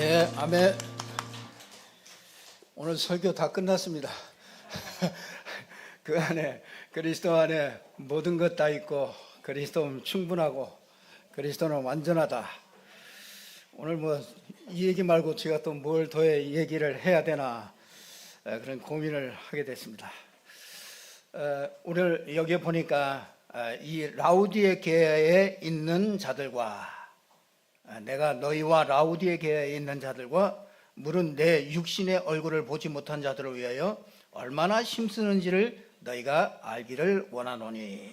네, 아멘. 오늘 설교 다 끝났습니다. 그 안에 그리스도 안에 모든 것 다 있고 그리스도는 충분하고 그리스도는 완전하다. 오늘 뭐 이 얘기 말고 제가 또 뭘 더 얘기를 해야 되나 그런 고민을 하게 됐습니다. 오늘 여기에 보니까 이 라우디게아에 있는 자들과 내가 너희와 라우디게아에 있는 자들과 물은 내 육신의 얼굴을 보지 못한 자들을 위하여 얼마나 힘쓰는지를 너희가 알기를 원하노니.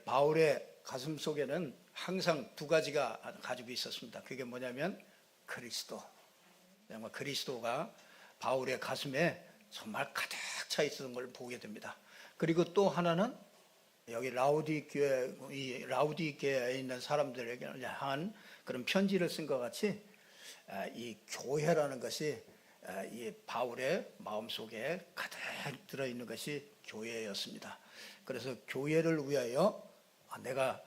바울의 가슴 속에는 항상 두 가지가 가지고 있었습니다. 그게 뭐냐면 그리스도, 정말 그리스도가 바울의 가슴에 정말 가득 차 있었던 걸 보게 됩니다. 그리고 또 하나는 여기 라우디게아에 있는 사람들에게 향한 그런 편지를 쓴 것 같이 이 교회라는 것이 이 바울의 마음속에 가득 들어있는 것이 교회였습니다. 그래서 교회를 위하여 내가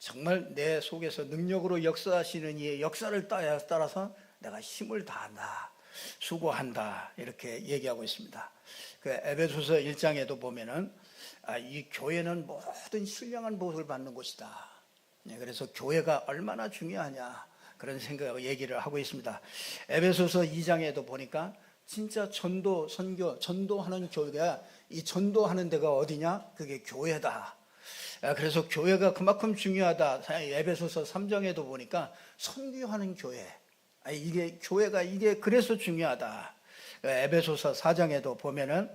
정말 내 속에서 능력으로 역사하시는 이 역사를 따라서 내가 힘을 다한다, 수고한다, 이렇게 얘기하고 있습니다. 그 에베소서 1장에도 보면은 이 교회는 모든 신령한 보호를 받는 곳이다. 그래서 교회가 얼마나 중요하냐 그런 생각을 얘기를 하고 있습니다. 에베소서 2장에도 보니까 진짜 전도, 선교, 전도하는 교회가 이 전도하는 데가 어디냐? 그게 교회다. 그래서 교회가 그만큼 중요하다. 에베소서 3장에도 보니까 선교하는 교회, 이게 교회가 이게 그래서 중요하다. 에베소서 4장에도 보면은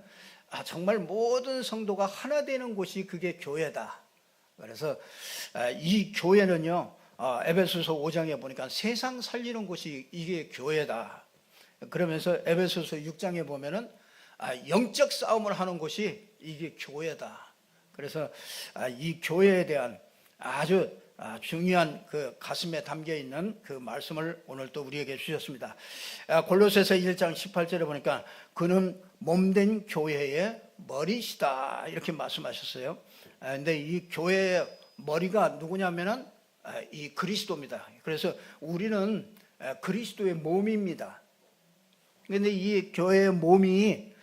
정말 모든 성도가 하나 되는 곳이 그게 교회다. 그래서 이 교회는요, 에베소서 5장에 보니까 세상 살리는 곳이 이게 교회다. 그러면서 에베소서 6장에 보면은 영적 싸움을 하는 곳이 이게 교회다. 그래서 이 교회에 대한 아주 중요한 그 가슴에 담겨 있는 그 말씀을 오늘 또 우리에게 주셨습니다. 골로새서 1장 18절에 보니까 그는 몸된 교회의 머리시다 이렇게 말씀하셨어요. 근데 이 교회의 머리가 누구냐면은 이 그리스도입니다. 그래서 우리는 그리스도의 몸입니다. 그런데 이 교회의 몸이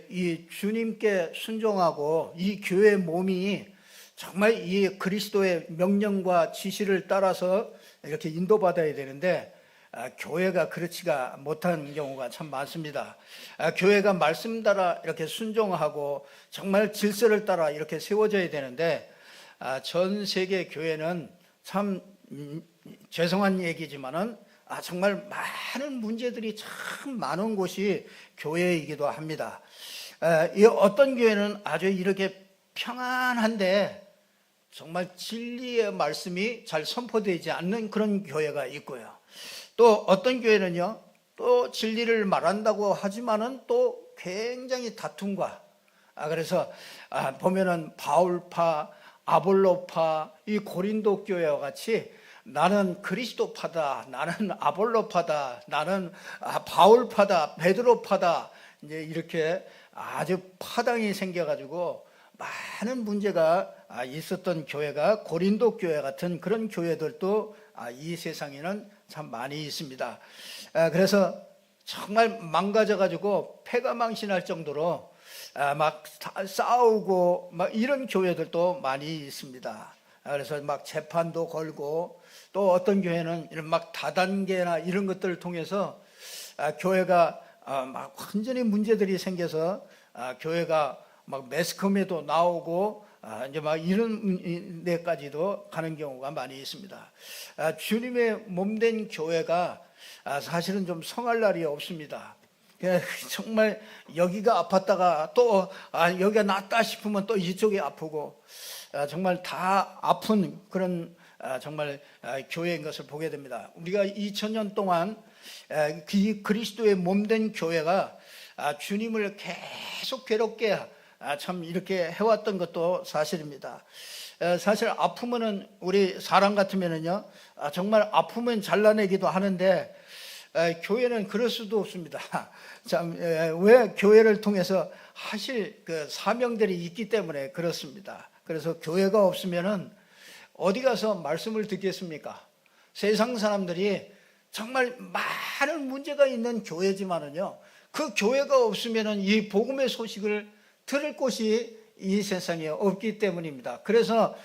이 주님께 순종하고 이 교회의 몸이 정말 이 그리스도의 명령과 지시를 따라서 이렇게 인도받아야 되는데 교회가 그렇지가 못한 경우가 참 많습니다. 교회가 말씀 따라 이렇게 순종하고 정말 질서를 따라 이렇게 세워져야 되는데 전 세계 교회는 참 죄송한 얘기지만은 정말 많은 문제들이 참 많은 곳이 교회이기도 합니다. 이 어떤 교회는 아주 이렇게 평안한데 정말 진리의 말씀이 잘 선포되지 않는 그런 교회가 있고요. 또 어떤 교회는요, 또 진리를 말한다고 하지만은 또 굉장히 다툼과 그래서 보면은 바울파, 아볼로파, 이 고린도 교회와 같이 나는 그리스도파다, 나는 아볼로파다, 나는 바울파다, 베드로파다, 이제 이렇게 아주 파당이 생겨가지고 많은 문제가 있었던 교회가 고린도 교회 같은 그런 교회들도 이 세상에는 참 많이 있습니다. 그래서 정말 망가져가지고 패가망신할 정도로 막 싸우고 막 이런 교회들도 많이 있습니다. 그래서 막 재판도 걸고 또 어떤 교회는 이런 막 다단계나 이런 것들을 통해서 교회가 막 완전히 문제들이 생겨서 교회가 막 매스컴에도 나오고 이제 막 이런 데까지도 가는 경우가 많이 있습니다. 주님의 몸된 교회가 사실은 좀 성할 날이 없습니다. 정말 여기가 아팠다가 또 여기가 낫다 싶으면 또 이쪽이 아프고 정말 다 아픈 그런 정말 교회인 것을 보게 됩니다. 우리가 2000년 동안 그리스도의 몸된 교회가 주님을 계속 괴롭게 참 이렇게 해왔던 것도 사실입니다. 사실 아프면은 우리 사람 같으면은요 정말 아프면 잘라내기도 하는데 교회는 그럴 수도 없습니다. 참 왜 교회를 통해서 하실 그 사명들이 있기 때문에 그렇습니다. 그래서 교회가 없으면은 어디 가서 말씀을 듣겠습니까? 세상 사람들이 정말 많은 문제가 있는 교회지만은요, 그 교회가 없으면은 이 복음의 소식을 들을 곳이 이 세상에 없기 때문입니다. 그래서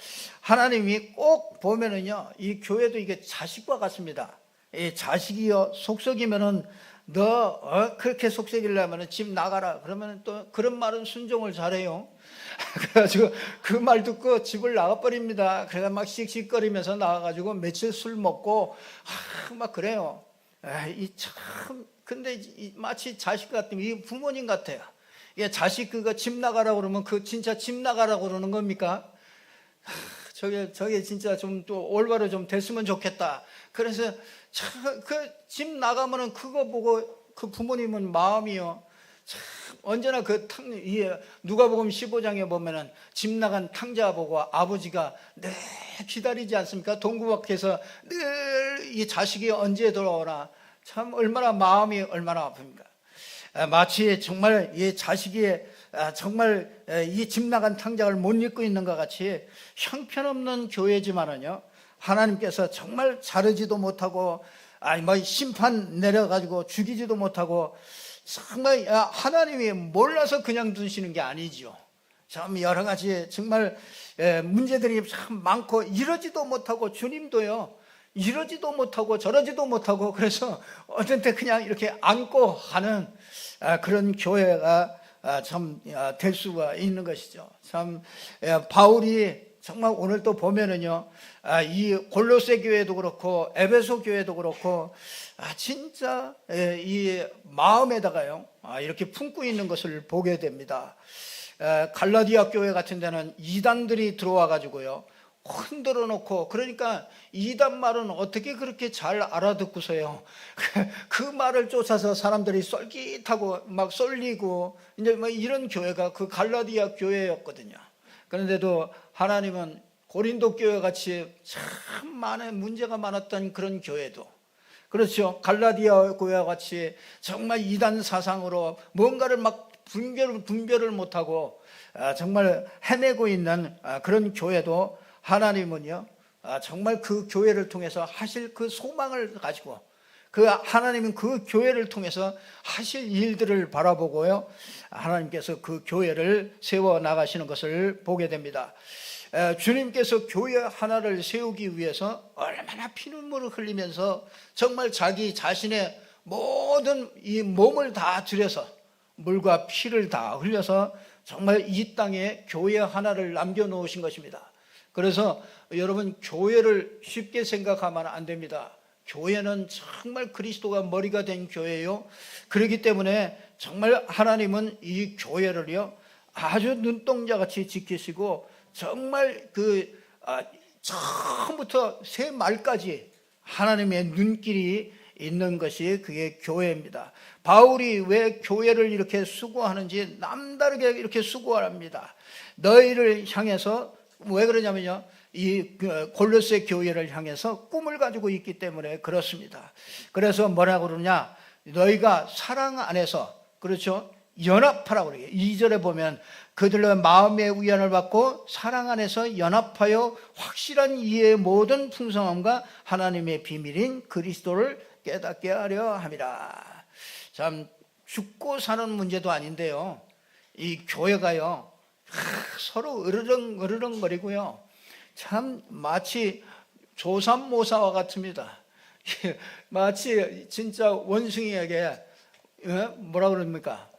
하나님이 꼭 보면은요, 이 교회도 이게 자식과 같습니다. 이 자식이요, 속썩이면은 너 그렇게 속썩이려면은 집 나가라. 그러면 또 그런 말은 순종을 잘해요. 그래가지고 그 말 듣고 집을 나가버립니다. 그래서 막 씩씩거리면서 나가가지고 며칠 술 먹고 막 그래요. 이 참, 근데 마치 자식 같으면 이 부모님 같아요. 예, 자식 그거 집 나가라고 그러면 그 진짜 집 나가라고 그러는 겁니까? 저게 진짜 좀 또 올바로 좀 됐으면 좋겠다. 그래서 그 집 나가면은 그거 보고 그 부모님은 마음이요, 참 언제나 누가복음 15장에 보면은 집 나간 탕자 보고 아버지가 늘 기다리지 않습니까? 동구 밖에서 늘 이 자식이 언제 돌아오나, 참 얼마나 마음이 얼마나 아픕니까? 마치 정말 이 자식이 정말 이 집 나간 탕자를 못 잊고 있는 것 같이 형편없는 교회지만은요, 하나님께서 정말 자르지도 못하고 심판 내려가지고 죽이지도 못하고, 정말 하나님이 몰라서 그냥 두시는 게 아니지요. 참 여러 가지 정말 문제들이 참 많고, 이러지도 못하고, 주님도요 이러지도 못하고 저러지도 못하고, 그래서 어떤 때 그냥 이렇게 안고 하는 그런 교회가 참 될 수가 있는 것이죠. 참 바울이 정말 오늘 또 보면은요, 이 골로새 교회도 그렇고 에베소 교회도 그렇고 진짜 이 마음에다가요 이렇게 품고 있는 것을 보게 됩니다. 갈라디아 교회 같은 데는 이단들이 들어와 가지고요 흔들어 놓고, 그러니까 이단 말은 어떻게 그렇게 잘 알아듣고서요 그 말을 쫓아서 사람들이 쏠깃하고 막 쏠리고 이제 뭐 이런 교회가 그 갈라디아 교회였거든요. 그런데도 하나님은 고린도 교회 같이 참 많은 문제가 많았던 그런 교회도, 그렇죠, 갈라디아 교회와 같이 정말 이단 사상으로 뭔가를 막 분별을 못하고 정말 헤매고 있는 그런 교회도 하나님은요 정말 그 교회를 통해서 하실 그 소망을 가지고, 하나님은 그 교회를 통해서 하실 일들을 바라보고요 하나님께서 그 교회를 세워 나가시는 것을 보게 됩니다. 주님께서 교회 하나를 세우기 위해서 얼마나 피눈물을 흘리면서 정말 자기 자신의 모든 이 몸을 다 들여서 물과 피를 다 흘려서 정말 이 땅에 교회 하나를 남겨놓으신 것입니다. 그래서 여러분, 교회를 쉽게 생각하면 안 됩니다. 교회는 정말 그리스도가 머리가 된 교회예요. 그렇기 때문에 정말 하나님은 이 교회를요 아주 눈동자같이 지키시고, 정말 처음부터 새 말까지 하나님의 눈길이 있는 것이 그게 교회입니다. 바울이 왜 교회를 이렇게 수고하는지 남다르게 이렇게 수고합니다. 너희를 향해서, 왜 그러냐면요, 이 골로새 교회를 향해서 꿈을 가지고 있기 때문에 그렇습니다. 그래서 뭐라고 그러냐, 너희가 사랑 안에서, 그렇죠, 연합하라고 그래요. 2절에 보면 그들로 마음의 위안을 받고 사랑 안에서 연합하여 확실한 이해의 모든 풍성함과 하나님의 비밀인 그리스도를 깨닫게 하려 함이라. 참 죽고 사는 문제도 아닌데요, 이 교회가요 서로 으르렁거리고요 참 마치 조삼모사와 같습니다. 마치 진짜 원숭이에게 뭐라 그럽니까?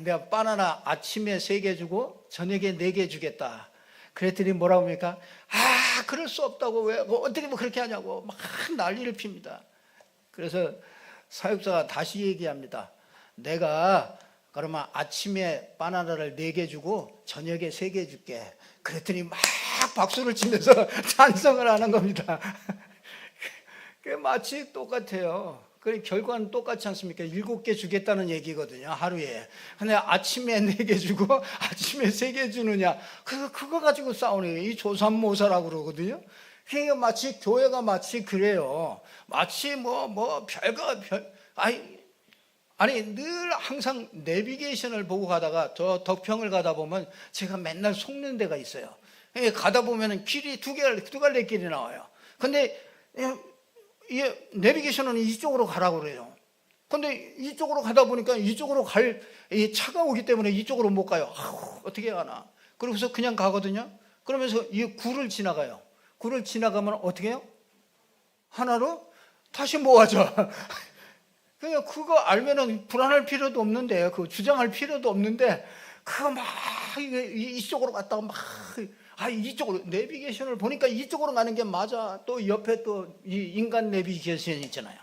내가 바나나 아침에 3개 주고 저녁에 4개 주겠다. 그랬더니 뭐라고 합니까? 그럴 수 없다고, 왜 어떻게 뭐 그렇게 하냐고 막 난리를 핍니다. 그래서 사역자가 다시 얘기합니다. 내가 그러면 아침에 바나나를 4개 주고 저녁에 3개 줄게. 그랬더니 막 박수를 치면서 찬성을 하는 겁니다. 그게 마치 똑같아요. 그 결과는 똑같지 않습니까? 7개 주겠다는 얘기거든요, 하루에. 근데 아침에 4개 주고 아침에 3개 주느냐, 그거 가지고 싸우는 거예요. 이 조삼모사라고 그러거든요. 그러니까 마치 교회가 마치 그래요. 마치 아니 늘 항상 내비게이션을 보고 가다가 저 덕평을 가다 보면 제가 맨날 속는 데가 있어요. 가다 보면 길이 두 갈래 길이 나와요. 근데 이 내비게이션은 이쪽으로 가라고 그래요. 근데 이쪽으로 가다 보니까 이쪽으로 갈 이 차가 오기 때문에 이쪽으로 못 가요. 어떻게 가나. 그러고서 그냥 가거든요. 그러면서 이 굴을 지나가요. 굴을 지나가면 어떻게 해요? 하나로 다시 모아져. 그냥 그거 알면은 불안할 필요도 없는데, 그 주장할 필요도 없는데, 그거 막 이쪽으로 갔다가 막 이쪽으로 내비게이션을 보니까 이쪽으로 가는 게 맞아. 또 옆에 또 이 인간 내비게이션 있잖아요.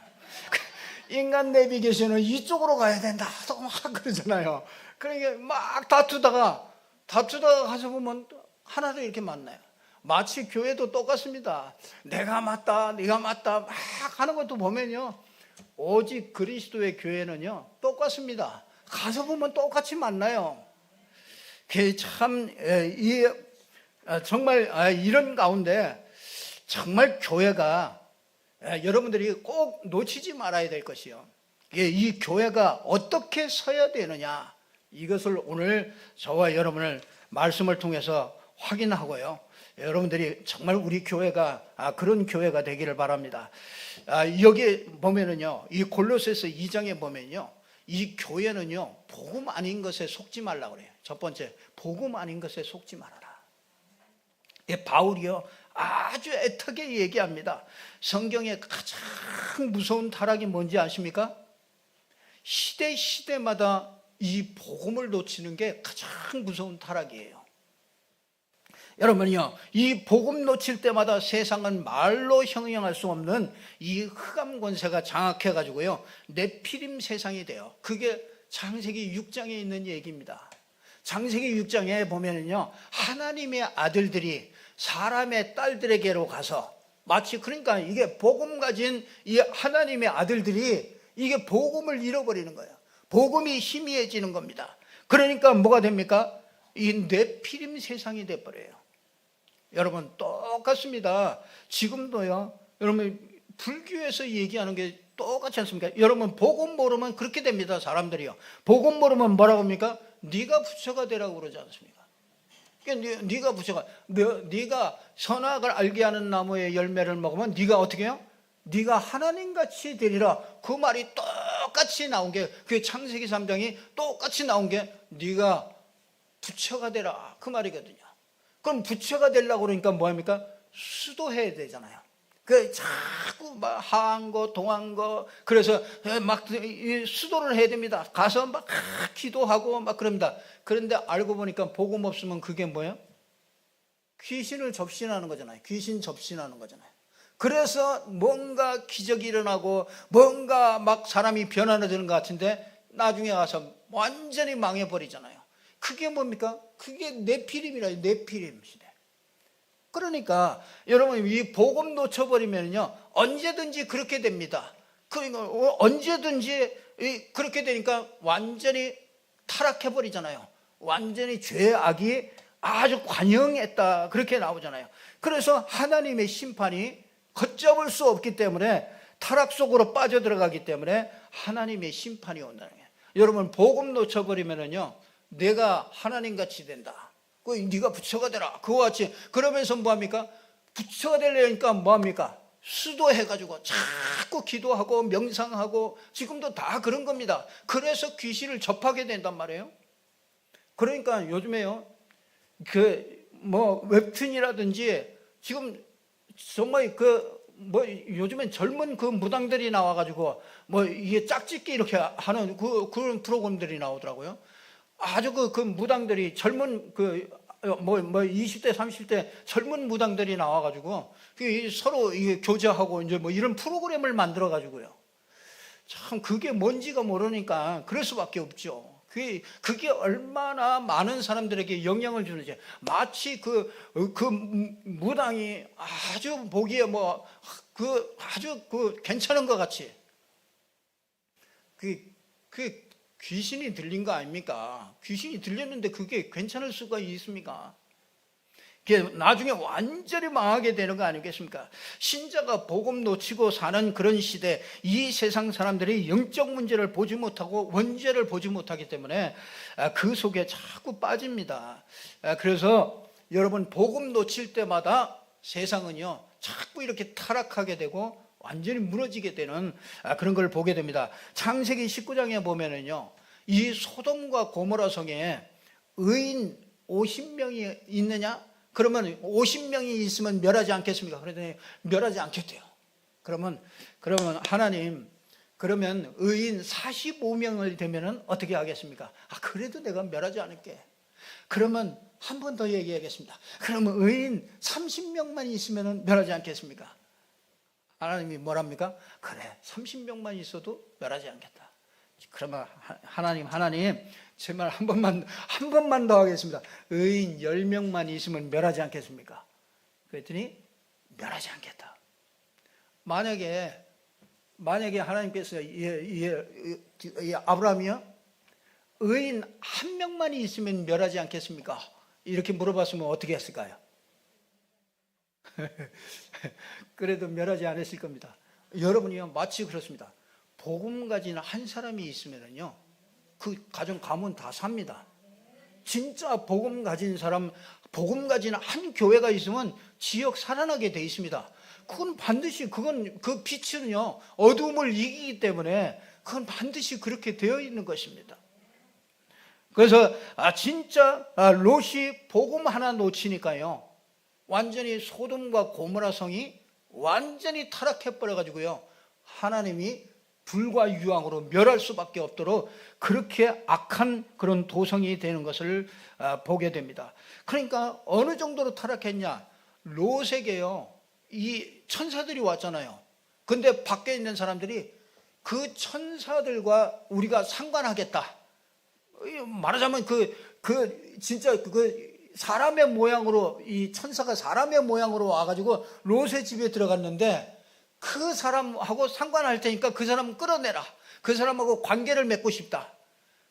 인간 내비게이션은 이쪽으로 가야 된다. 또 막 그러잖아요. 그러니까 막 다투다가 가서 보면 하나도 이렇게 만나요. 마치 교회도 똑같습니다. 내가 맞다, 네가 맞다 막 하는 것도 보면요. 오직 그리스도의 교회는요 똑같습니다. 가서 보면 똑같이 만나요. 정말 이런 가운데 정말 교회가 여러분들이 꼭 놓치지 말아야 될 것이요. 이 교회가 어떻게 서야 되느냐, 이것을 오늘 저와 여러분을 말씀을 통해서 확인하고요. 여러분들이 정말 우리 교회가 그런 교회가 되기를 바랍니다. 여기 보면은요, 이 골로새서 2장에 보면요, 이 교회는요 복음 아닌 것에 속지 말라 그래요. 첫 번째, 복음 아닌 것에 속지 말아라. 바울이요 아주 애타게 얘기합니다. 성경의 가장 무서운 타락이 뭔지 아십니까? 시대마다 이 복음을 놓치는 게 가장 무서운 타락이에요. 여러분요, 이 복음 놓칠 때마다 세상은 말로 형용할 수 없는 이 흑암 권세가 장악해 가지고요 네피림 세상이 돼요. 그게 창세기 6장에 있는 얘기입니다. 창세기 6장에 보면은요, 하나님의 아들들이 사람의 딸들에게로 가서 마치, 그러니까 이게 복음 가진 이 하나님의 아들들이 이게 복음을 잃어버리는 거예요. 복음이 희미해지는 겁니다. 그러니까 뭐가 됩니까? 이 네피림 세상이 돼버려요. 여러분 똑같습니다. 지금도요, 여러분 불교에서 얘기하는 게 똑같지 않습니까? 여러분 복음 모르면 그렇게 됩니다. 사람들이요, 복음 모르면 뭐라고 합니까? 네가 부처가 되라고 그러지 않습니까? 네가 부처가, 네가 선악을 알게 하는 나무의 열매를 먹으면 네가 어떻게 해요? 네가 하나님같이 되리라. 그 말이 똑같이 나온 게, 그 창세기 3장이 똑같이 나온 게 네가 부처가 되라 그 말이거든요. 그럼 부처가 되려고 그러니까 뭐합니까? 수도해야 되잖아요. 그 자꾸 막 하한거 동한거, 그래서 막 수도를 해야 됩니다. 가서 막 기도하고 막 그럽니다. 그런데 알고 보니까 복음 없으면 그게 뭐예요? 귀신을 접신하는 거잖아요. 귀신 접신하는 거잖아요. 그래서 뭔가 기적이 일어나고 뭔가 막 사람이 변화되는 것 같은데 나중에 가서 완전히 망해버리잖아요. 그게 뭡니까? 그게 네피림이라요. 네피림 시대. 그러니까 여러분 이 복음 놓쳐버리면요 언제든지 그렇게 됩니다. 그러니까 언제든지 그렇게 되니까 완전히 타락해버리잖아요. 완전히 죄악이 아주 관영했다 그렇게 나오잖아요. 그래서 하나님의 심판이 걷잡을 수 없기 때문에, 타락 속으로 빠져들어가기 때문에 하나님의 심판이 온다는 거예요. 여러분 복음 놓쳐버리면은요 내가 하나님같이 된다, 네가 부처가 되라 그와 같이, 그러면서 뭐합니까? 부처가 되려니까 뭐합니까? 수도해가지고 자꾸 기도하고 명상하고, 지금도 다 그런 겁니다. 그래서 귀신을 접하게 된단 말이에요. 그러니까 요즘에요 웹툰이라든지 지금 정말 요즘엔 젊은 그 무당들이 나와가지고 이게 짝짓기 이렇게 하는 그런 프로그램들이 나오더라고요. 아주 그 무당들이 젊은 20대 30대 젊은 무당들이 나와가지고 서로 이게 교제하고 이제 이런 프로그램을 만들어 가지고요. 참 그게 뭔지가 모르니까 그럴 수밖에 없죠. 그게 얼마나 많은 사람들에게 영향을 주는지. 마치 그 무당이 아주 보기에 아주 괜찮은 것 같이 귀신이 들린 거 아닙니까? 귀신이 들렸는데 그게 괜찮을 수가 있습니까? 나중에 완전히 망하게 되는 거 아니겠습니까? 신자가 복음 놓치고 사는 그런 시대, 이 세상 사람들이 영적 문제를 보지 못하고 원죄를 보지 못하기 때문에 그 속에 자꾸 빠집니다. 그래서 여러분 복음 놓칠 때마다 세상은요 자꾸 이렇게 타락하게 되고 완전히 무너지게 되는 그런 걸 보게 됩니다. 창세기 19장에 보면은요, 이 소돔과 고모라 성에 의인 50명이 있느냐? 그러면 50명이 있으면 멸하지 않겠습니까? 그러더니 멸하지 않겠대요. 그러면 하나님, 그러면 의인 45명을 되면은 어떻게 하겠습니까? 그래도 내가 멸하지 않을게. 그러면 한 번 더 얘기하겠습니다. 그러면 의인 30명만 있으면은 멸하지 않겠습니까? 하나님이 뭐랍니까? 그래, 30명만 있어도 멸하지 않겠다. 그러면 하나님 제발 한 번만 더 하겠습니다. 의인 10명만 있으면 멸하지 않겠습니까? 그랬더니 멸하지 않겠다. 만약에 하나님께서 아브라함이요, 의인 1명만 있으면 멸하지 않겠습니까? 이렇게 물어봤으면 어떻게 했을까요? 그래도 멸하지 않았을 겁니다. 여러분이요, 마치 그렇습니다. 복음 가진 한 사람이 있으면요, 그 가정 가문 다 삽니다. 진짜 복음 가진 사람, 복음 가진 한 교회가 있으면 지역 살아나게 돼 있습니다. 그건 반드시, 그 빛은요, 어두움을 이기기 때문에 그건 반드시 그렇게 되어 있는 것입니다. 그래서 진짜 롯이 복음 하나 놓치니까요, 완전히 소돔과 고모라 성이 완전히 타락해 버려 가지고요, 하나님이 불과 유황으로 멸할 수밖에 없도록 그렇게 악한 그런 도성이 되는 것을 보게 됩니다. 그러니까 어느 정도로 타락했냐? 롯에게요, 이 천사들이 왔잖아요. 근데 밖에 있는 사람들이 그 천사들과 우리가 상관하겠다. 말하자면 진짜 사람의 모양으로, 이 천사가 사람의 모양으로 와가지고 롯의 집에 들어갔는데, 그 사람하고 상관할 테니까 그 사람 끌어내라. 그 사람하고 관계를 맺고 싶다.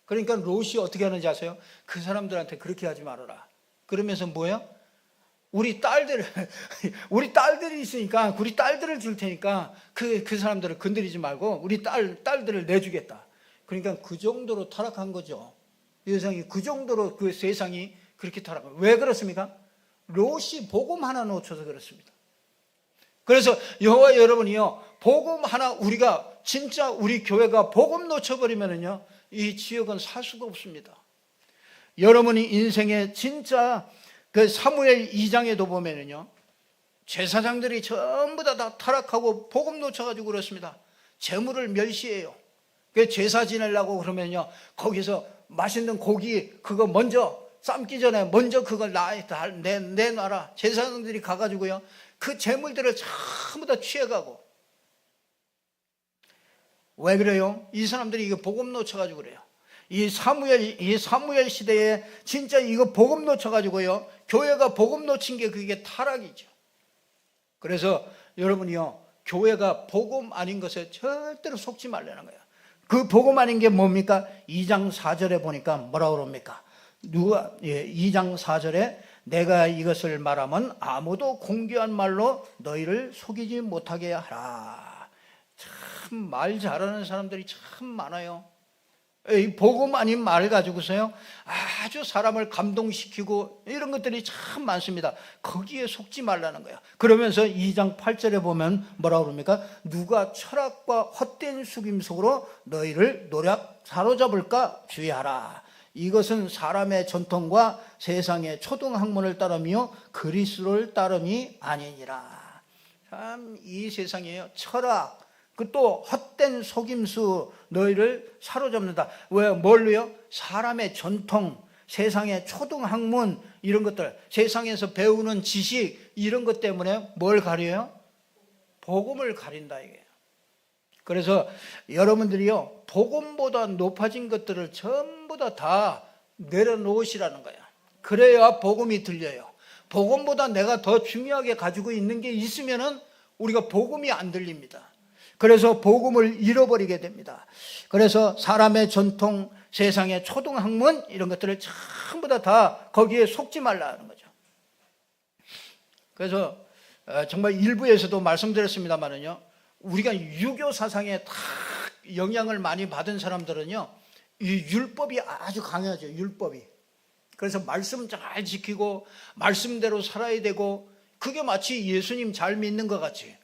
그러니까 롯이 어떻게 하는지 아세요? 그 사람들한테 그렇게 하지 말아라. 그러면서 뭐예요? 우리 딸들이 있으니까 우리 딸들을 줄 테니까 그 사람들을 건드리지 말고 우리 딸들을 내주겠다. 그러니까 그 정도로 타락한 거죠. 이 세상이 그 정도로, 그 세상이 그렇게 타락한. 왜 그렇습니까? 롯이 복음 하나 놓쳐서 그렇습니다. 그래서 여호와 여러분이요, 복음 하나, 우리가 진짜 우리 교회가 복음 놓쳐버리면은요, 이 지역은 살 수가 없습니다. 여러분이 인생에 진짜 그 사무엘 2장에도 보면은요, 제사장들이 전부 다 타락하고 복음 놓쳐가지고 그렇습니다. 재물을 멸시해요. 그 제사 지내려고 그러면요, 거기서 맛있는 고기 그거 먼저 삶기 전에 먼저 그걸 내놔라. 제사장들이 가가지고요, 그 재물들을 전부 다 취해가고. 왜 그래요? 이 사람들이 이거 복음 놓쳐가지고 그래요. 이 사무엘 시대에 진짜 이거 복음 놓쳐가지고요, 교회가 복음 놓친 게 그게 타락이죠. 그래서 여러분이요, 교회가 복음 아닌 것에 절대로 속지 말라는 거예요. 그 복음 아닌 게 뭡니까? 2장 4절에 보니까 뭐라고 그럽니까? 2장 4절에 내가 이것을 말하면 아무도 공개한 말로 너희를 속이지 못하게 하라. 참 말 잘하는 사람들이 참 많아요. 이 복음 아닌 말 가지고서요, 아주 사람을 감동시키고 이런 것들이 참 많습니다. 거기에 속지 말라는 거야. 그러면서 2장 8절에 보면 뭐라고 그럽니까? 누가 철학과 헛된 속임속으로 너희를 노략 사로잡을까 주의하라. 이것은 사람의 전통과 세상의 초등학문을 따르며 그리스도를 따름이 아니니라. 참 이 세상에요, 철학, 그 또 헛된 속임수 너희를 사로잡는다. 왜? 뭘로요? 사람의 전통, 세상의 초등학문, 이런 것들, 세상에서 배우는 지식, 이런 것 때문에 뭘 가려요? 복음을 가린다 이게. 그래서 여러분들이요, 복음보다 높아진 것들을 전부 다 내려놓으시라는 거야. 그래야 복음이 들려요. 복음보다 내가 더 중요하게 가지고 있는 게 있으면은 우리가 복음이 안 들립니다. 그래서 복음을 잃어버리게 됩니다. 그래서 사람의 전통, 세상의 초등학문, 이런 것들을 전부 다 거기에 속지 말라는 거죠. 그래서 정말 일부에서도 말씀드렸습니다만은요, 우리가 유교 사상에 다 영향을 많이 받은 사람들은요, 이 율법이 아주 강하죠. 율법이. 그래서 말씀 잘 지키고 말씀대로 살아야 되고, 그게 마치 예수님 잘 믿는 것 같이,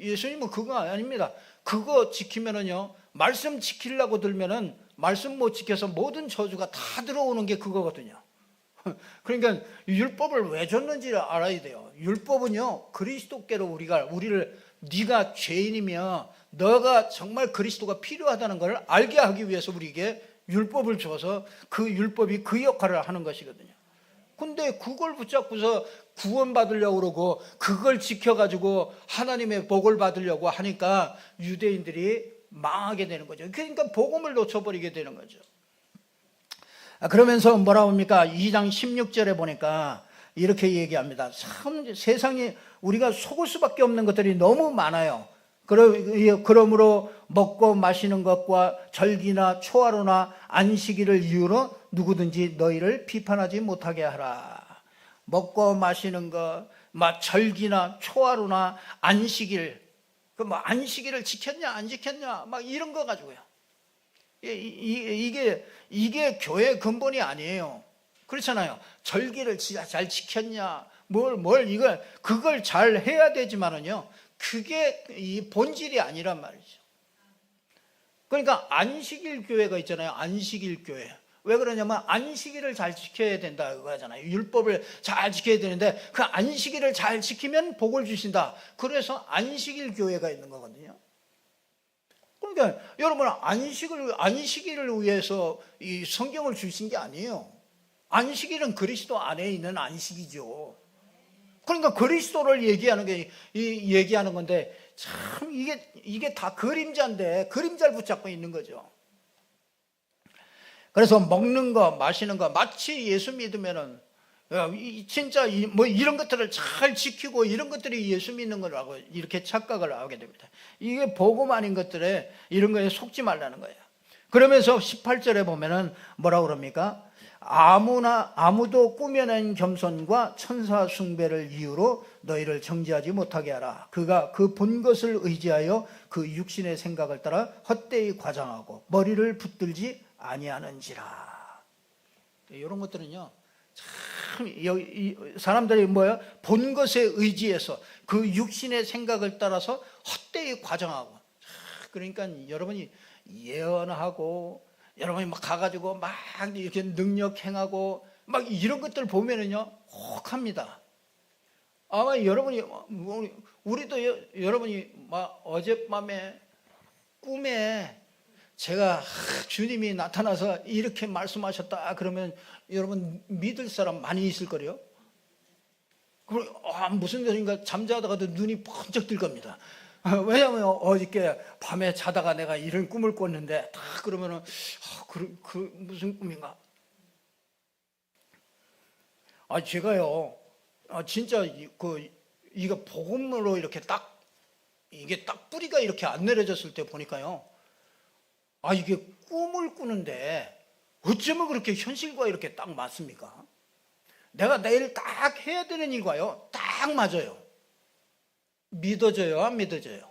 예수님은 그거 아닙니다. 그거 지키면은요, 말씀 지키려고 들면은 말씀 못 지켜서 모든 저주가 다 들어오는 게 그거거든요. 그러니까 율법을 왜 줬는지를 알아야 돼요. 율법은요, 그리스도께로 우리를 네가 죄인이며 너가 정말 그리스도가 필요하다는 걸 알게 하기 위해서 우리에게 율법을 줘서 그 율법이 그 역할을 하는 것이거든요. 근데 그걸 붙잡고서 구원받으려고 그러고 그걸 지켜가지고 하나님의 복을 받으려고 하니까 유대인들이 망하게 되는 거죠. 그러니까 복음을 놓쳐버리게 되는 거죠. 그러면서 뭐라 합니까? 2장 16절에 보니까 이렇게 얘기합니다. 참 세상에 우리가 속을 수밖에 없는 것들이 너무 많아요. 그러므로 먹고 마시는 것과 절기나 초하루나 안식일을 이유로 누구든지 너희를 비판하지 못하게 하라. 먹고 마시는 것, 절기나 초하루나 안식일, 안식일을 지켰냐 안 지켰냐 이런 거 가지고요. 이게 교회의 근본이 아니에요. 그렇잖아요. 절기를 잘 지켰냐, 그걸 잘 해야 되지만은요, 그게 이 본질이 아니란 말이죠. 그러니까 안식일 교회가 있잖아요. 안식일 교회. 왜 그러냐면 안식일을 잘 지켜야 된다 그거잖아요. 율법을 잘 지켜야 되는데 그 안식일을 잘 지키면 복을 주신다. 그래서 안식일 교회가 있는 거거든요. 그러니까 여러분 안식일을 위해서 이 성경을 주신 게 아니에요. 안식일은 그리스도 안에 있는 안식이죠. 그러니까 그리스도를 얘기하는 건데 참 이게 다 그림자인데 그림자를 붙잡고 있는 거죠. 그래서 먹는 거 마시는 거 마치 예수 믿으면은 진짜 이런 것들을 잘 지키고 이런 것들이 예수 믿는 거라고 이렇게 착각을 하게 됩니다. 이게 복음 아닌 것들에 이런 거에 속지 말라는 거예요. 그러면서 18절에 보면은 뭐라고 그럽니까? 아무도 꾸며낸 겸손과 천사 숭배를 이유로 너희를 정죄하지 못하게 하라. 그가 그 본 것을 의지하여 그 육신의 생각을 따라 헛되이 과장하고 머리를 붙들지 아니하는지라. 이런 것들은요, 참 사람들이 본 것에 의지해서 그 육신의 생각을 따라서 헛되이 과장하고, 그러니까 여러분이 예언하고 여러분이 막 가가지고 막 이렇게 능력 행하고 막 이런 것들 보면은요, 혹합니다. 아마 여러분이 여러분이 막 어젯밤에 꿈에 제가 주님이 나타나서 이렇게 말씀하셨다 그러면 여러분 믿을 사람 많이 있을 거래요. 무슨 소린가 잠자다가도 눈이 번쩍 뜰 겁니다. 왜냐하면 어저께 밤에 자다가 내가 이런 꿈을 꿨는데 딱 그러면은 무슨 꿈인가? 제가요 진짜 이거 복음으로 이렇게 이게 딱 뿌리가 이렇게 안 내려졌을 때 보니까요, 이게 꿈을 꾸는데 어쩌면 그렇게 현실과 이렇게 딱 맞습니까? 내가 내일 딱 해야 되는 일과요 딱 맞아요. 믿어져요 안 믿어져요?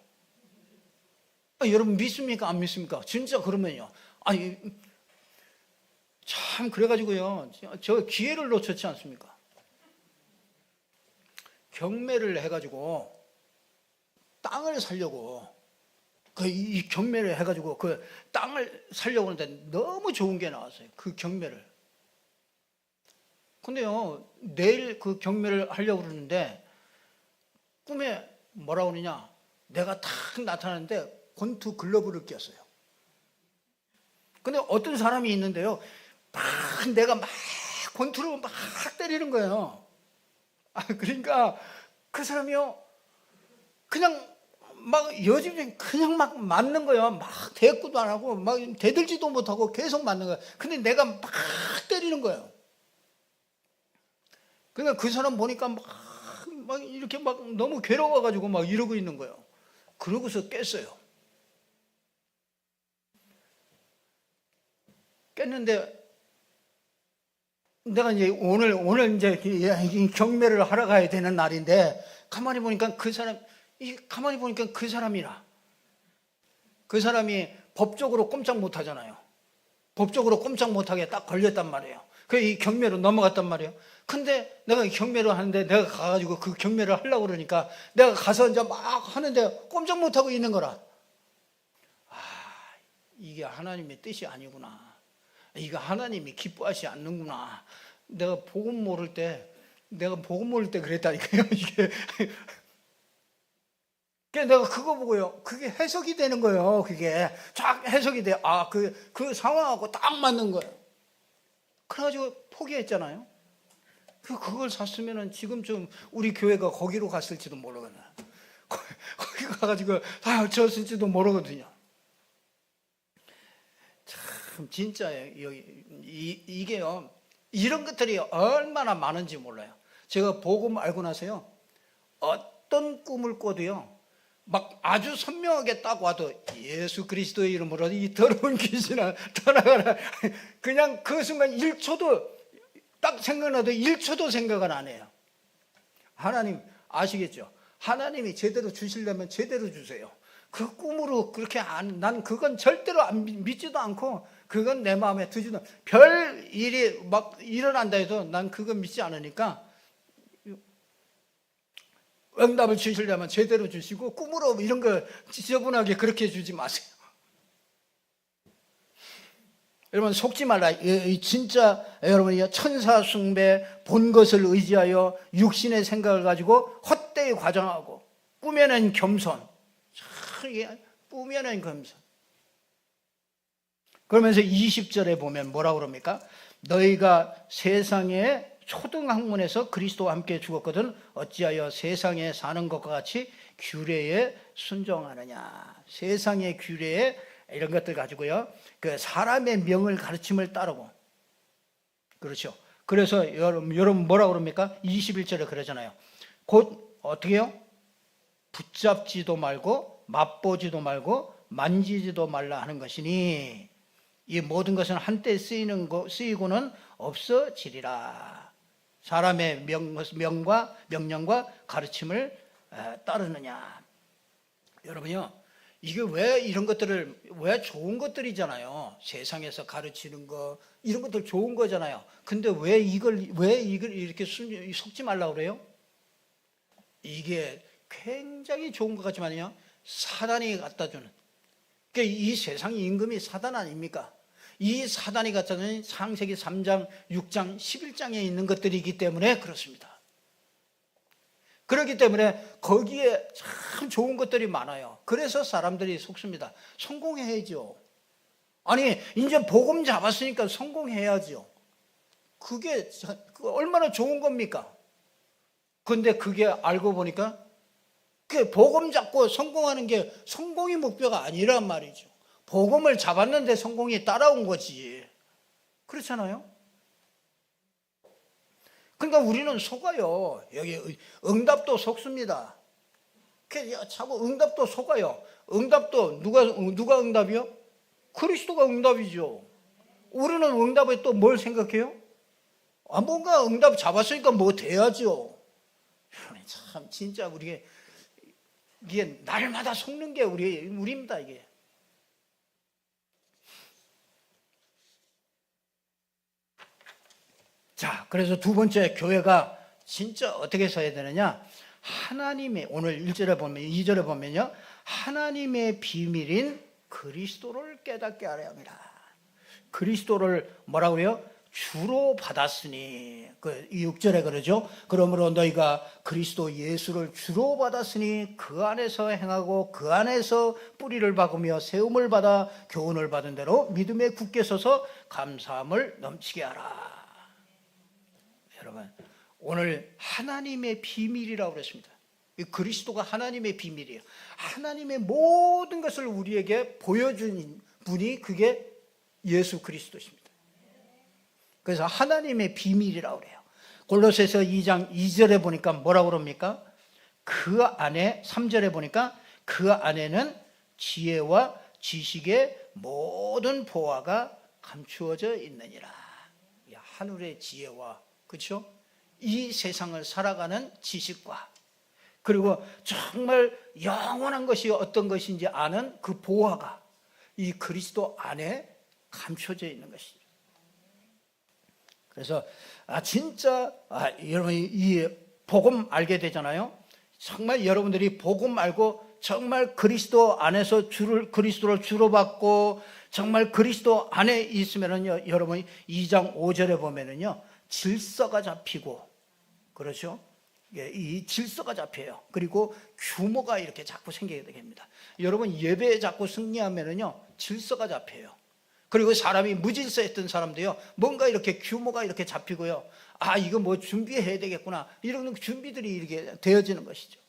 여러분 믿습니까 안 믿습니까? 진짜 그러면요, 참 그래가지고요 저 기회를 놓쳤지 않습니까? 경매를 해가지고 땅을 사려고 이 경매를 해가지고 그 땅을 사려고 하는데 너무 좋은 게 나왔어요. 그 경매를. 근데요 내일 그 경매를 하려고 그러는데 꿈에 뭐라고 그러냐, 내가 딱 나타나는데 권투 글러브를 꼈어요. 근데 어떤 사람이 있는데요, 내가 막 권투로 막 때리는 거예요. 그러니까 그 사람이요 그냥 막 여지없이 그냥 막 맞는 거예요. 막 대꾸도 안 하고 막 대들지도 못하고 계속 맞는 거예요. 근데 내가 막 때리는 거예요. 그러니까 그 사람 보니까 막 이렇게 막 너무 괴로워가지고 막 이러고 있는 거예요. 그러고서 깼어요. 깼는데 내가 이제 오늘 이제 경매를 하러 가야 되는 날인데 가만히 보니까 그 사람이라. 그 사람이 법적으로 꼼짝 못 하잖아요. 법적으로 꼼짝 못하게 딱 걸렸단 말이에요. 이 경매로 넘어갔단 말이에요. 근데 내가 경매를 하는데 내가 가가지고 그 경매를 하려고 그러니까 내가 가서 이제 막 하는데 꼼짝 못하고 있는 거라. 이게 하나님의 뜻이 아니구나. 이거 하나님이 기뻐하지 않는구나. 내가 복음 모를 때 그랬다니까요. 이게. 내가 그거 보고요. 그게 해석이 되는 거예요. 그게 쫙 해석이 돼. 그 상황하고 딱 맞는 거예요. 그래가지고 포기했잖아요. 그걸 샀으면은 지금쯤 우리 교회가 거기로 갔을지도 모르거든요. 거기 가가지고 다 졌을지도 모르거든요. 참 진짜예요. 이게요. 이런 것들이 얼마나 많은지 몰라요. 제가 복음 알고 나서요. 어떤 꿈을 꿔도요. 막 아주 선명하게 딱 와도 예수 그리스도의 이름으로 이 더러운 귀신아 떠나가라. 그냥 그 순간 1초도 딱 생각나도 1초도 생각은 안 해요. 하나님 아시겠죠? 하나님이 제대로 주시려면 제대로 주세요. 그 꿈으로 그렇게 난 그건 절대로 믿지도 않고 그건 내 마음에 드지도 별 일이 막 일어난다 해도 난 그건 믿지 않으니까 응답을 주시려면 제대로 주시고 꿈으로 이런 거 지저분하게 그렇게 주지 마세요. 여러분 속지 말라. 진짜 여러분이 천사 숭배 본 것을 의지하여 육신의 생각을 가지고 헛되이 과장하고 꾸며낸 겸손. 꾸며낸 겸손. 그러면서 20절에 보면 뭐라고 그럽니까? 너희가 세상에 초등학문에서 그리스도와 함께 죽었거든 어찌하여 세상에 사는 것과 같이 규례에 순종하느냐. 세상의 규례에 이런 것들 가지고요. 그 사람의 명을 가르침을 따르고. 그렇죠. 그래서 여러분 뭐라고 그럽니까? 21절에 그러잖아요. 곧 어떻게 해요? 붙잡지도 말고 맛보지도 말고 만지지도 말라 하는 것이니 이 모든 것은 한때 쓰이고는 없어지리라. 사람의 명과 명령과 가르침을 따르느냐. 여러분요, 이게 왜 이런 것들을, 왜 좋은 것들이잖아요. 세상에서 가르치는 거, 이런 것들 좋은 거잖아요. 근데 왜 이걸 이렇게 속지 말라고 그래요? 이게 굉장히 좋은 것 같지만요, 사단이 갖다 주는. 그러니까 이 세상 임금이 사단 아닙니까? 이 사단이 갖다 주는 창세기 3장, 6장, 11장에 있는 것들이기 때문에 그렇습니다. 그렇기 때문에 거기에 참 좋은 것들이 많아요. 그래서 사람들이 속습니다. 성공해야죠. 아니 이제 복음 잡았으니까 성공해야죠. 그게 얼마나 좋은 겁니까? 근데 그게 알고 보니까 그 복음 잡고 성공하는 게 성공이 목표가 아니란 말이죠. 복음을 잡았는데 성공이 따라온 거지. 그렇잖아요? 그러니까 우리는 속아요. 여기 응답도 속습니다. 참 응답도 속아요. 응답도 누가 응답이요? 그리스도가 응답이죠. 우리는 응답에 또 뭘 생각해요? 뭔가 응답 잡았으니까 뭐 돼야죠. 참 진짜 이게 날마다 속는 게 우리입니다. 이게. 자, 그래서 두 번째 교회가 진짜 어떻게 서야 되느냐? 하나님의, 오늘 1절에 보면, 2절에 보면요. 하나님의 비밀인 그리스도를 깨닫게 하려 합니다. 그리스도를 뭐라고요? 주로 받았으니, 이 6절에 그러죠. 그러므로 너희가 그리스도 예수를 주로 받았으니 그 안에서 행하고 그 안에서 뿌리를 박으며 세움을 받아 교훈을 받은 대로 믿음에 굳게 서서 감사함을 넘치게 하라. 여러분, 오늘 하나님의 비밀이라고 그랬습니다. 그리스도가 하나님의 비밀이에요. 하나님의 모든 것을 우리에게 보여준 분이 그게 예수 그리스도십니다. 그래서 하나님의 비밀이라고 그래요. 골로새서 2장 2절에 보니까 뭐라고 그럽니까? 그 안에 3절에 보니까 그 안에는 지혜와 지식의 모든 보화가 감추어져 있느니라. 하늘의 지혜와, 그렇죠? 이 세상을 살아가는 지식과, 그리고 정말 영원한 것이 어떤 것인지 아는 그 보화가 이 그리스도 안에 감춰져 있는 것이죠. 그래서 진짜 여러분 이 복음 알게 되잖아요. 정말 여러분들이 복음 알고 정말 그리스도 안에서 그리스도를 주로 받고 정말 그리스도 안에 있으면은요, 여러분이 2장 5절에 보면은요, 질서가 잡히고, 그렇죠? 이 질서가 잡혀요. 그리고 규모가 이렇게 자꾸 생기게 됩니다. 여러분 예배에 자꾸 승리하면은요, 질서가 잡혀요. 그리고 사람이 무질서했던 사람도요, 뭔가 이렇게 규모가 이렇게 잡히고요, 이거 뭐 준비해야 되겠구나, 이런 준비들이 이렇게 되어지는 것이죠.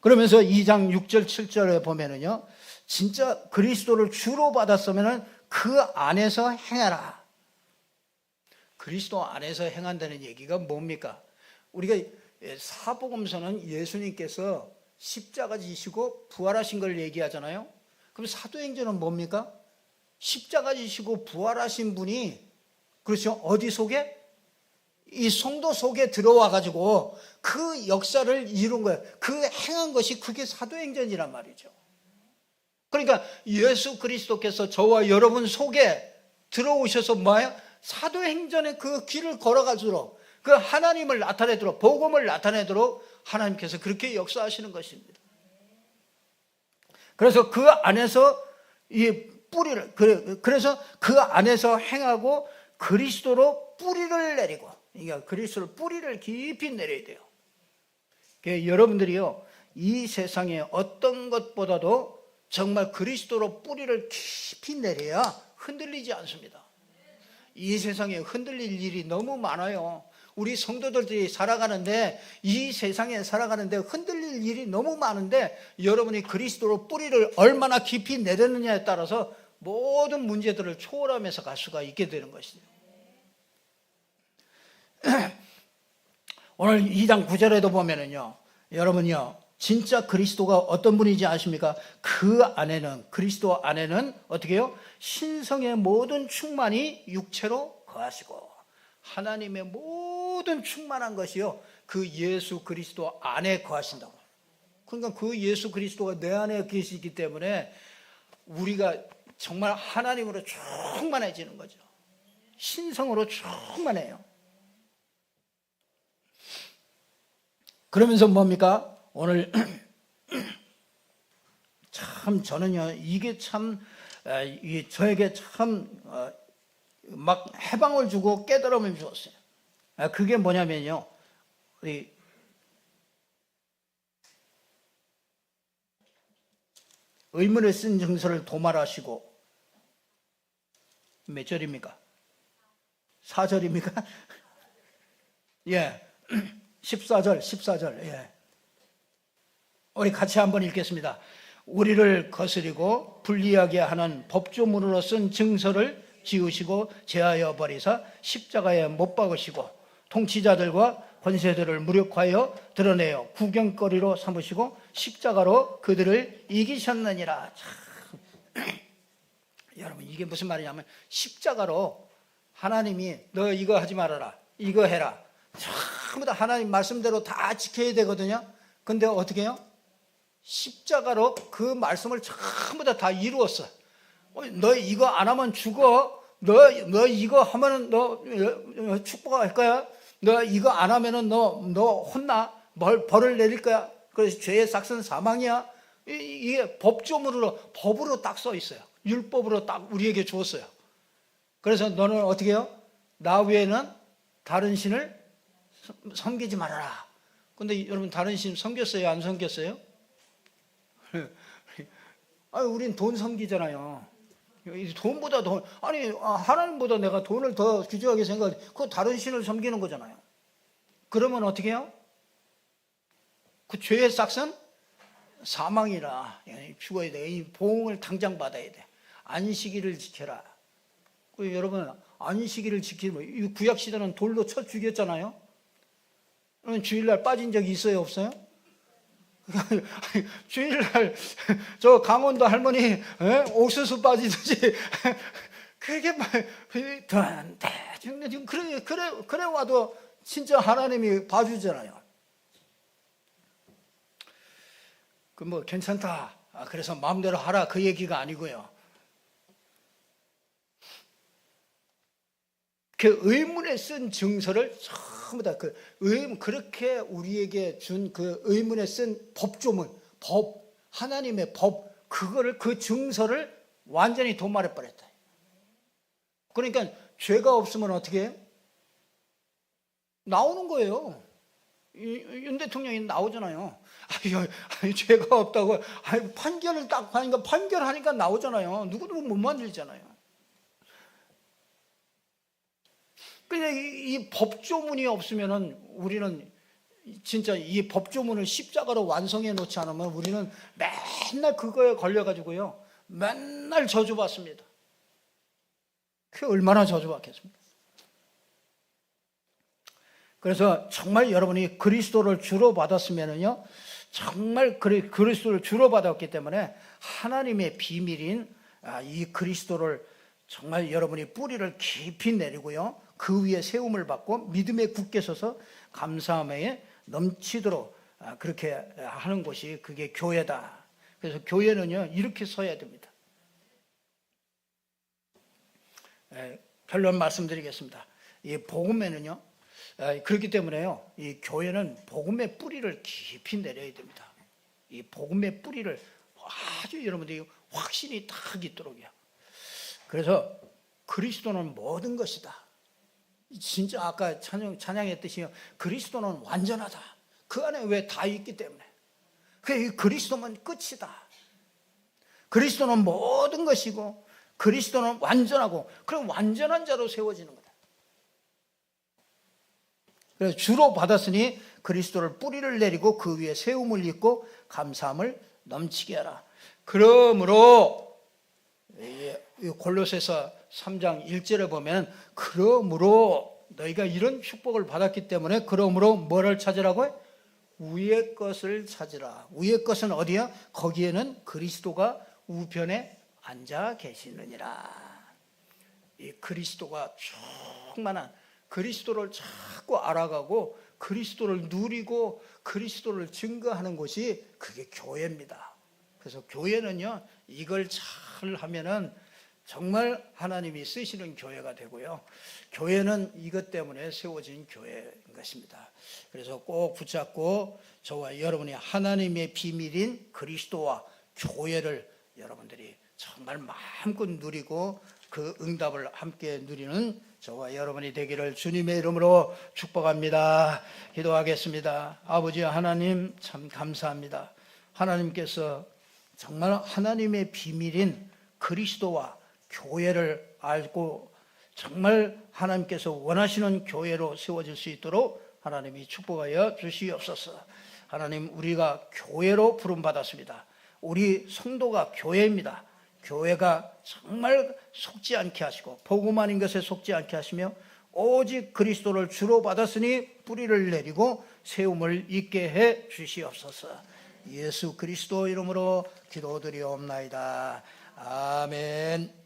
그러면서 2장 6절 7절에 보면은요, 진짜 그리스도를 주로 받았으면은 그 안에서 행하라. 그리스도 안에서 행한다는 얘기가 뭡니까? 우리가 사복음서는 예수님께서 십자가 지시고 부활하신 걸 얘기하잖아요. 그럼 사도행전은 뭡니까? 십자가 지시고 부활하신 분이, 그렇죠, 어디 속에? 이 성도 속에 들어와 가지고 그 역사를 이룬 거예요. 그 행한 것이 그게 사도행전이란 말이죠. 그러니까 예수 그리스도께서 저와 여러분 속에 들어오셔서 뭐예요? 사도행전의 그 길을 걸어가도록, 그 하나님을 나타내도록, 복음을 나타내도록 하나님께서 그렇게 역사하시는 것입니다. 그래서 그 안에서 이 뿌리를, 그래서 그 안에서 행하고 그리스도로 뿌리를 내리고, 그러니까 그리스도로 뿌리를 깊이 내려야 돼요. 여러분들이요, 이 세상에 어떤 것보다도 정말 그리스도로 뿌리를 깊이 내려야 흔들리지 않습니다. 이 세상에 흔들릴 일이 너무 많아요. 우리 성도들이 살아가는데, 이 세상에 살아가는데 흔들릴 일이 너무 많은데, 여러분이 그리스도로 뿌리를 얼마나 깊이 내렸느냐에 따라서 모든 문제들을 초월하면서 갈 수가 있게 되는 것이죠. 오늘 2장 9절에도 보면은요, 여러분요, 진짜 그리스도가 어떤 분인지 아십니까? 그 안에는, 그리스도 안에는 어떻게 해요? 신성의 모든 충만이 육체로 거하시고, 하나님의 모든 충만한 것이요, 그 예수 그리스도 안에 거하신다고. 그러니까 그 예수 그리스도가 내 안에 계시기 때문에 우리가 정말 하나님으로 충만해지는 거죠. 신성으로 충만해요. 그러면서 뭡니까? 오늘 참 저는요, 이게 참 저에게 참 막 해방을 주고 깨달음을 주었어요. 그게 뭐냐면요, 우리 의문에 쓴 증서를 도말하시고, 몇 절입니까? 4절입니까? 예, 14절. 예. 우리 같이 한번 읽겠습니다. 우리를 거스리고 불리하게 하는 법조문으로 쓴 증서를 지우시고 제하여 버리사 십자가에 못 박으시고 통치자들과 권세들을 무력하여 드러내어 구경거리로 삼으시고 십자가로 그들을 이기셨느니라. 참. 여러분, 이게 무슨 말이냐면, 십자가로 하나님이 너 이거 하지 말아라, 이거 해라, 전부 다 하나님 말씀대로 다 지켜야 되거든요. 근데 어떻게 해요? 십자가로 그 말씀을 전부 다 이루었어. 너 이거 안 하면 죽어. 너 이거 하면은 너 축복할 거야. 너 이거 안 하면은 너 혼나. 벌을 내릴 거야. 그래서 죄의 삭은 사망이야. 이게 법으로 딱 써 있어요. 율법으로 딱 우리에게 주었어요. 그래서 너는 어떻게 해요? 나 외에는 다른 신을 섬기지 말아라. 근데 여러분, 다른 신 섬겼어요? 안 섬겼어요? 우린 돈 섬기잖아요. 돈보다 하나님보다 내가 돈을 더 귀중하게 생각해. 그 다른 신을 섬기는 거잖아요. 그러면 어떻게 해요? 그 죄의 삭은 사망이라. 죽어야 돼. 이 보응을 당장 받아야 돼. 안식일을 지켜라. 여러분, 안식일을 지키면, 이 구약 시대는 돌로 쳐 죽였잖아요. 그러면 주일날 빠진 적이 있어요, 없어요? 주일날 저 강원도 할머니 옥수수 빠지듯이 그게 지금 그래 와도 진짜 하나님이 봐주잖아요. 그 뭐 괜찮다, 그래서 마음대로 하라, 그 얘기가 아니고요. 그 의문에 쓴 증서를 전부 다 그렇게 우리에게 준 그 의문에 쓴 법조문, 하나님의 법, 그 증서를 완전히 도말해 버렸다. 그러니까 죄가 없으면 어떻게 해? 나오는 거예요. 윤 대통령이 나오잖아요. 아니, 죄가 없다고. 판결을 딱 하니까, 판결하니까 나오잖아요. 누구도 못 만들잖아요. 근데 이 법조문이 없으면은 우리는 진짜 이 법조문을 십자가로 완성해 놓지 않으면 우리는 맨날 그거에 걸려가지고요. 맨날 저주받습니다. 그게 얼마나 저주받겠습니까? 그래서 정말 여러분이 그리스도를 주로 받았으면은요, 정말 그리스도를 주로 받았기 때문에 하나님의 비밀인 이 그리스도를 정말 여러분이 뿌리를 깊이 내리고요, 그 위에 세움을 받고 믿음에 굳게 서서 감사함에 넘치도록 그렇게 하는 곳이 그게 교회다. 그래서 교회는요, 이렇게 서야 됩니다. 결론 말씀드리겠습니다. 이 복음에는요, 그렇기 때문에요, 이 교회는 복음의 뿌리를 깊이 내려야 됩니다. 이 복음의 뿌리를 아주 여러분들이 확신이 딱 있도록요. 그래서 그리스도는 모든 것이다. 진짜 아까 찬양했듯이 그리스도는 완전하다. 그 안에 왜 다 있기 때문에. 그리스도만 끝이다. 그리스도는 모든 것이고 그리스도는 완전하고, 그럼 완전한 자로 세워지는 거다. 그래서 주로 받았으니 그리스도를 뿌리를 내리고 그 위에 세움을 입고 감사함을 넘치게 하라. 그러므로 골로새서 3장 1절에 보면, 그러므로 너희가 이런 축복을 받았기 때문에 그러므로 뭐를 찾으라고요? 위의 것을 찾으라. 위의 것은 어디야? 거기에는 그리스도가 우편에 앉아 계시느니라. 이 그리스도가 충만한, 그리스도를 자꾸 알아가고 그리스도를 누리고 그리스도를 증거하는 곳이 그게 교회입니다. 그래서 교회는요, 이걸 잘 하면은 정말 하나님이 쓰시는 교회가 되고요, 교회는 이것 때문에 세워진 교회인 것입니다. 그래서 꼭 붙잡고 저와 여러분이 하나님의 비밀인 그리스도와 교회를 여러분들이 정말 마음껏 누리고 그 응답을 함께 누리는 저와 여러분이 되기를 주님의 이름으로 축복합니다. 기도하겠습니다. 아버지 하나님, 참 감사합니다. 하나님께서 정말 하나님의 비밀인 그리스도와 교회를 알고 정말 하나님께서 원하시는 교회로 세워질 수 있도록 하나님이 축복하여 주시옵소서. 하나님, 우리가 교회로 부름받았습니다. 우리 성도가 교회입니다. 교회가 정말 속지 않게 하시고 복음 아닌 것에 속지 않게 하시며 오직 그리스도를 주로 받았으니 뿌리를 내리고 세움을 입게 해 주시옵소서. 예수 그리스도 이름으로 기도드리옵나이다. 아멘.